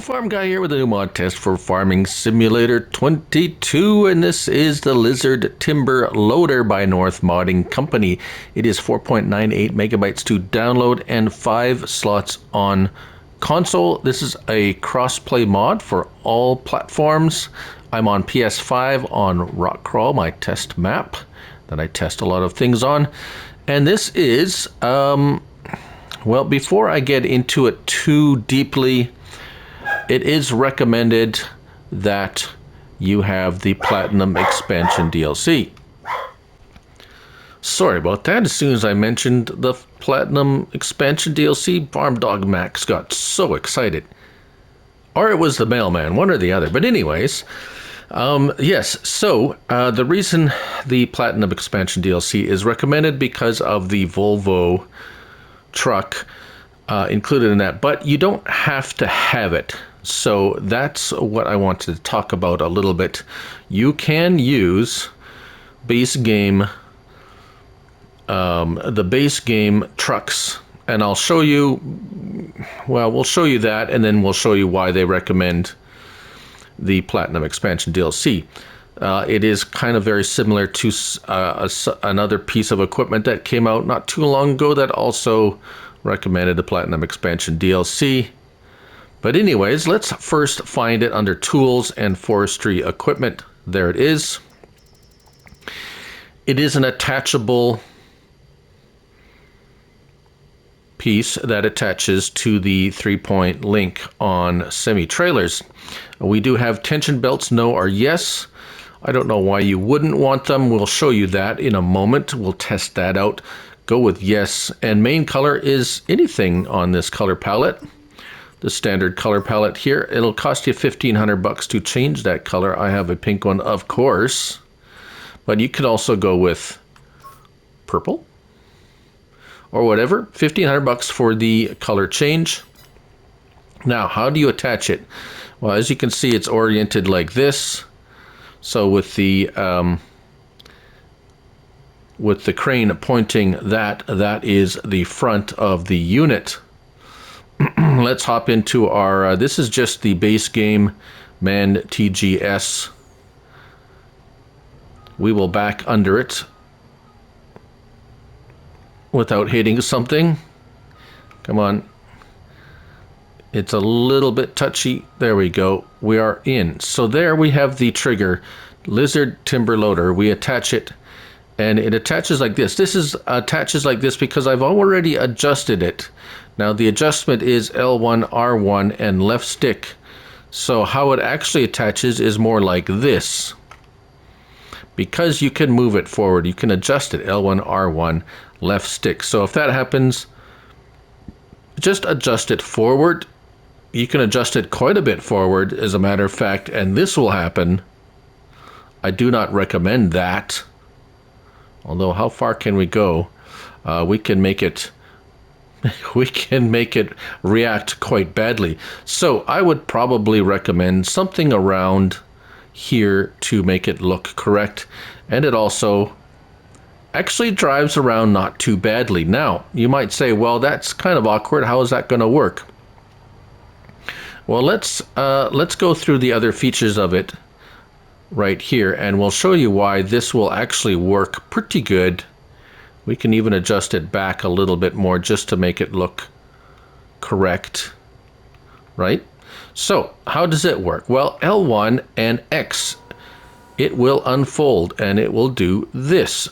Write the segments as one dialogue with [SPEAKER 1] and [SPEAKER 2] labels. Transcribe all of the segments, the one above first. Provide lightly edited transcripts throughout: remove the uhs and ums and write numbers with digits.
[SPEAKER 1] Farm Guy here with a new mod test for Farming Simulator 22, and this is the Lizard Timber Loader by North Modding Company. It is 4.98 megabytes to download and 5 slots on console. This is a cross-play mod for all platforms. I'm on PS5 on Rock Crawl, my test map that I test a lot of things on. And this is, well, before I get into it too deeply, it is recommended that you have the Platinum Expansion DLC. Sorry about that. As soon as I mentioned the Platinum Expansion DLC, Farm Dog Max got so excited. Or it was the mailman, one or the other. But anyways, yes, so the reason the Platinum Expansion DLC is recommended because of the Volvo truck included in that, but you don't have to have it. So that's what I wanted to talk about a little bit. You can use base game, the base game trucks, and I'll show you, well, we'll show you that, and then we'll show you why they recommend the Platinum Expansion DLC. It is kind of very similar to another piece of equipment that came out not too long ago that also recommended the Platinum Expansion DLC. But anyways, let's first find it under Tools and Forestry Equipment. There it is. It is an attachable piece that attaches to the 3-point link on semi-trailers. We do have tension belts, no or yes. I don't know why you wouldn't want them. We'll show you that in a moment. We'll test that out. Go with yes. And main color is anything on this color palette. The standard color palette here. It'll cost you $1,500 to change that color. I have a pink one, of course. But you could also go with purple or whatever. $1,500 for the color change. Now, how do you attach it? Well, as you can see, it's oriented like this. So with the crane pointing that is the front of the unit. Let's hop into our, this is just the base game Man TGS. We will back under it without hitting something. Come on. It's a little bit touchy. There we go. We are in. So there we have the trigger, Lizard Timber Loader. We attach it, and it attaches like this. This is attaches like this because I've already adjusted it. Now the adjustment is L1, R1, and left stick. So how it actually attaches is more like this. Because you can move it forward, you can adjust it, L1, R1, left stick. So if that happens, just adjust it forward. You can adjust it quite a bit forward, as a matter of fact, and this will happen. I do not recommend that. Although, how far can we go? We can make it react quite badly. So I would probably recommend something around here to make it look correct. And it also actually drives around not too badly. Now, you might say, well, that's kind of awkward. How is that going to work? Well, let's go through the other features of it right here, and we'll show you why this will actually work pretty good. We can even adjust it back a little bit more just to make it look correct, right? So how does it work? Well, L1 and X, it will unfold and it will do this.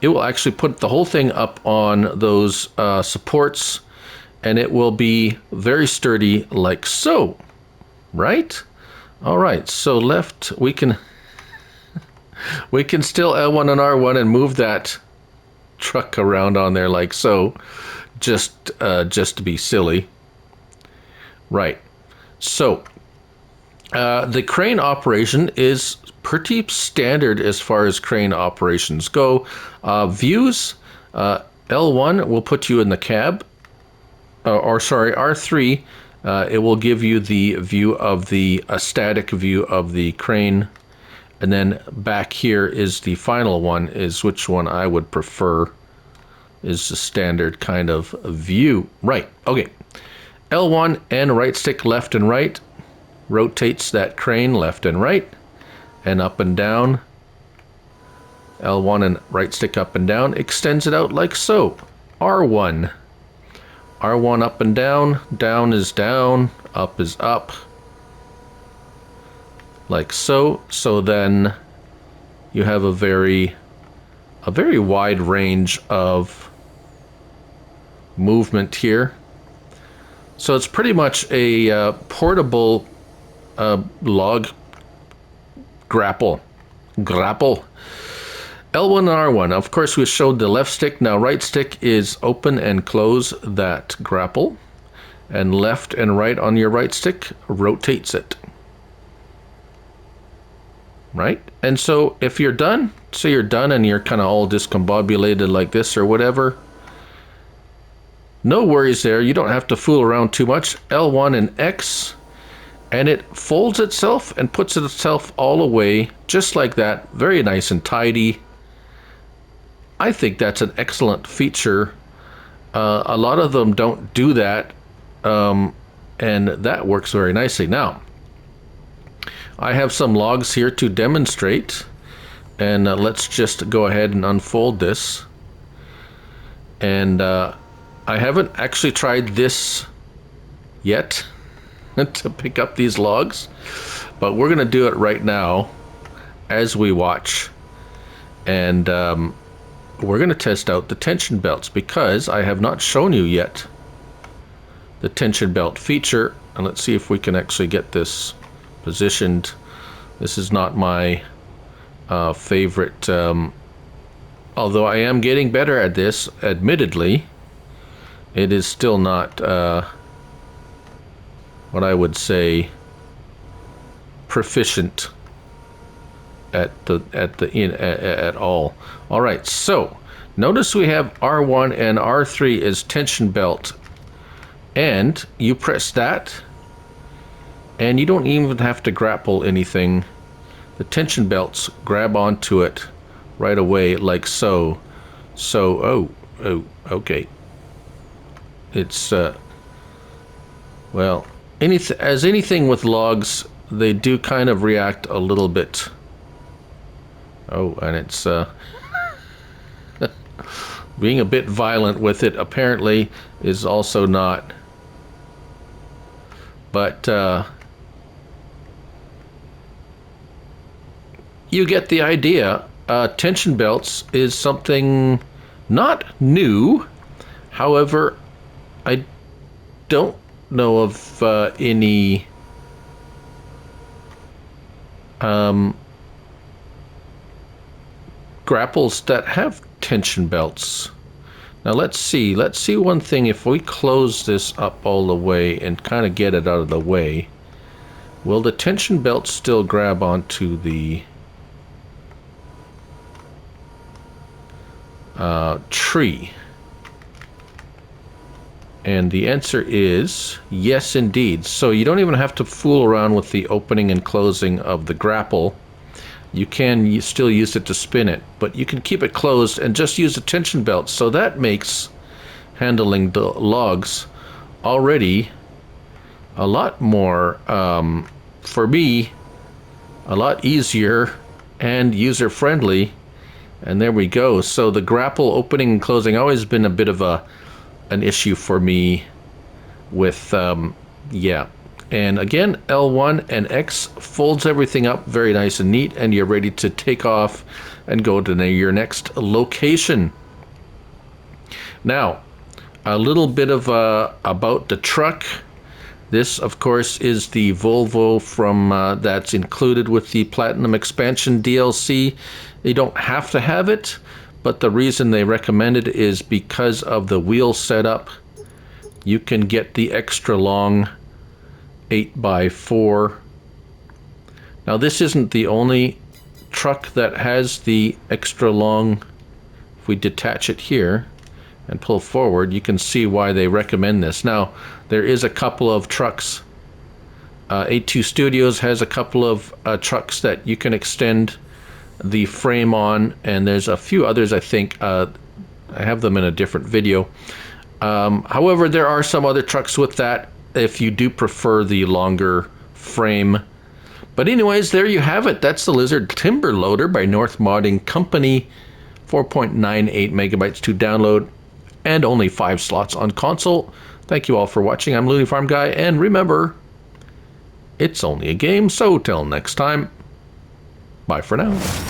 [SPEAKER 1] It will actually put the whole thing up on those supports, and it will be very sturdy like so, right? All right, so left, we can still L1 and R1 and move that truck around on there like so, just to be silly. Right. So the crane operation is pretty standard as far as crane operations go. Views, L1 will put you in the cab, or sorry, R3. It will give you the view of a static view of the crane. And then back here is the final one, is which one I would prefer is the standard kind of view. Right, okay. L1 and right stick left and right rotates that crane left and right and up and down. L1 and right stick up and down extends it out like so. R1. R1 up and down. Down is down. Up is up. Like so. So then you have a very wide range of movement here. So it's pretty much a portable log grapple. L1 and R1. Of course, we showed the left stick. Now right stick is open and close that grapple. And left and right on your right stick rotates it. Right? And so if you're done, say you're done and you're kind of all discombobulated like this or whatever, no worries there. You don't have to fool around too much. L1 and X, and it folds itself and puts itself all away just like that. Very nice and tidy. I think that's an excellent feature. A lot of them don't do that, and that works very nicely. Now, I have some logs here to demonstrate, and let's just go ahead and unfold this. And I haven't actually tried this yet to pick up these logs, but we're going to do it right now as we watch. And we're going to test out the tension belts because I have not shown you yet the tension belt feature. And let's see if we can actually get this positioned. This is not my favorite, although I am getting better at this, admittedly. It is still not what I would say proficient at all. All right, so notice we have R1 and R3 is tension belt, and you press that and you don't even have to grapple anything. The tension belts grab onto it right away like so. So okay, it's well, anything with logs, they do kind of react a little bit. Oh, and it's being a bit violent with it apparently is also not. But you get the idea. Tension belts is something not new. However, I don't know of any grapples that have tension belts. Now let's see one thing. If we close this up all the way and kind of get it out of the way, will the tension belt still grab onto the tree? And the answer is yes, indeed. So you don't even have to fool around with the opening and closing of the grapple. You can still use it to spin it, but you can keep it closed and just use a tension belt. So that makes handling the logs already a lot more, for me, a lot easier and user-friendly. And there we go. So the grapple opening and closing always been a bit of an issue for me with, yeah. And again, L1 and X folds everything up very nice and neat, and you're ready to take off and go to your next location. Now, a little bit of about the truck. This, of course, is the Volvo from that's included with the Platinum Expansion DLC. You don't have to have it, but the reason they recommend it is because of the wheel setup. You can get the extra long 8x4. Now this isn't the only truck that has the extra long. If we detach it here and pull forward, you can see why they recommend this. Now there is a couple of trucks. 82 Studios has a couple of trucks that you can extend the frame on, and there's a few others. I think I have them in a different video. However, there are some other trucks with that if you do prefer the longer frame. But anyways, there you have it. That's the Lizard Timber Loader by North Modding Company. 4.98 megabytes to download and only 5 slots on console. Thank you all for watching. I'm Looney Farm Guy, and remember, it's only a game, so till next time, bye for now.